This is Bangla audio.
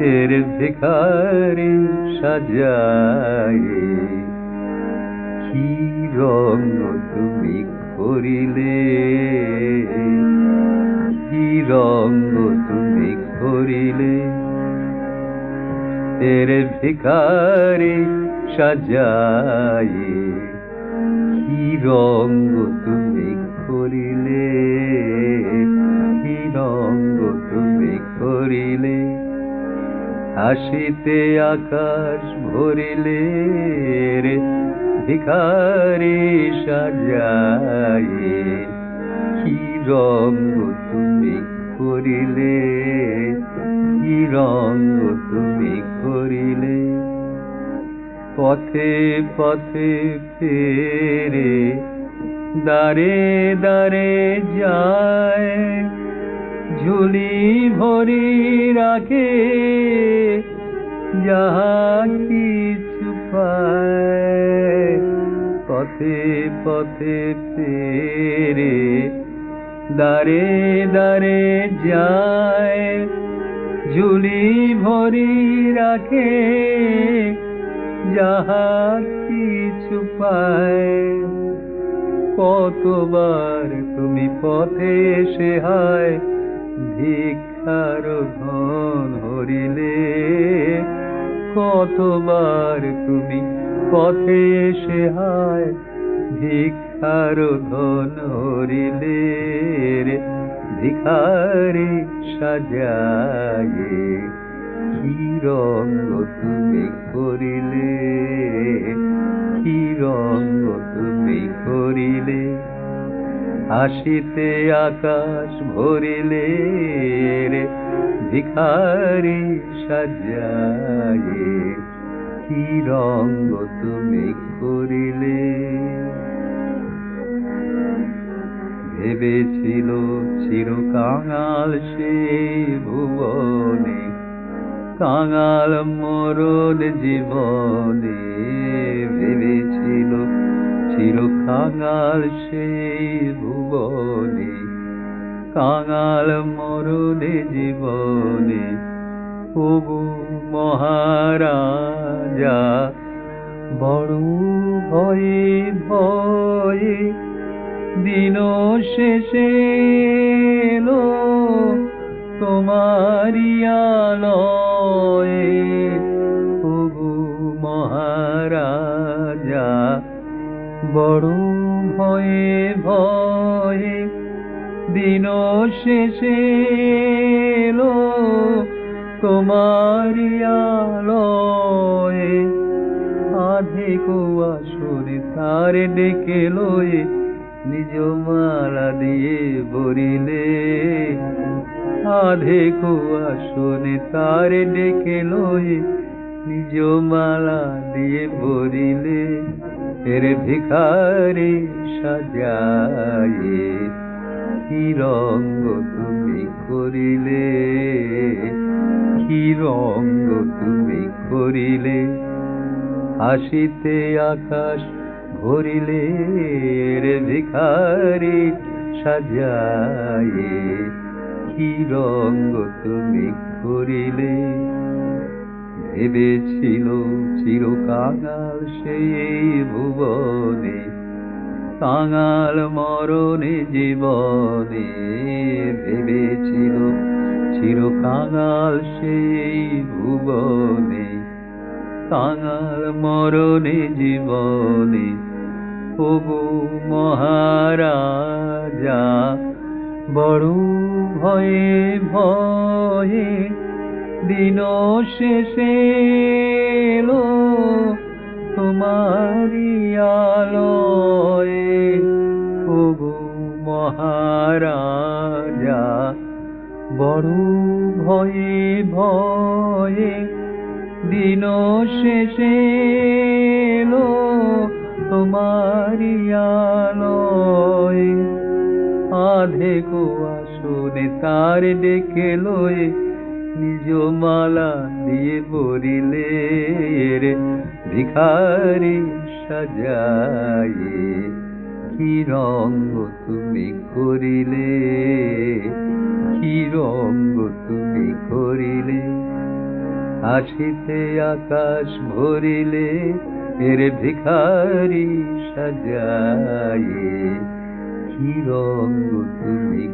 এর ভিখারি সাজায় কি রঙ তুমি করিলে, কি রঙ তুমি করিলে। এর ভিখারি সাজায় কি রঙ তুমি করিলে, কি রঙ তুমি করিলে। হাসিতে আকাশ ভরিলে রে ভিখারি সাজায় কি রঙ তুমি করিলে, কি রঙ তুমি করিলে। পথে পথে ফেরে দারে দারে যায় ঝুলি ভরি রাখে যাহা কিছু পায়। পথে পথে ফেরে দারে দারে যায় ঝুলি ভরি রাখে যাহা কিছু পায়। কতবার তুমি পথে এসে হায় ভিক্ষার ধন হরিলে। কতবার তুমি পথে এসে হায় ভিক্ষার ধন হরিলে রে ভিখারি সাজায় কি রঙ তুমি করিলে, কি রঙ তুমি করিলে। হাসিতে আকাশ ভরিলে রে ভিখারি সাজায় কি রঙ তুমি করিলে। ভেবেছিল চিরকাঙাল সে ভুবনে, কাঙাল মরণ জীবনে। ভেবেছিল চিরকাঙাল সেই ভুবনে, কাঙাল মরণে জীবনে। ওগো মহারাজা বড় ভয়ে ভয়ে দিন শেষে এলো তোমারি আলয়ে। ওগো মহারাজা বড় ভয়ে ভয়ে দিন শেষে এলো তোমারি আলয়ে। আধে কুয়া শুনে তার ডেকে লয়ে নিজ মালা দিয়ে ভরিলে। আধে কুয়া শুনে তার ডেকে লয়ে নিজ মালা দিয়ে ভরিলে। এর ভিখারি সাজায় কি রঙ তুমি করিলে, কি রঙ তুমি করিলে। হাসিতে আকাশ ভরিলে রে ভিখারি সাজায় কি রঙ তুমি করিলে। ভেবেছিল চিরকাঙাল সেই ভুবনে, কাঙাল মরণে জীবনে। ভেবেছিল চিরকাঙাল সেই ভুবনে, কাঙাল মরণে জীবনে। ওগো মহারাজা বড় ভয়ে ভয়ে দিন শেষে এলো তোমারি আলয়ে। ওগো মহারাজা বড় ভয়ে ভয়ে দিন শেষে এলো তোমারি আলয়ে। আধে কুয়া শুনে তার ডেকে লয়ে নিজ মালা দিয়ে ভরিলে রে ভিখারি সাজায় কি রঙ তুমি করিলে, কি রঙ তুমি করিলে। হাসিতে আকাশ ভরিলে এর ভিখারি সাজায়ে কি রঙ তুমি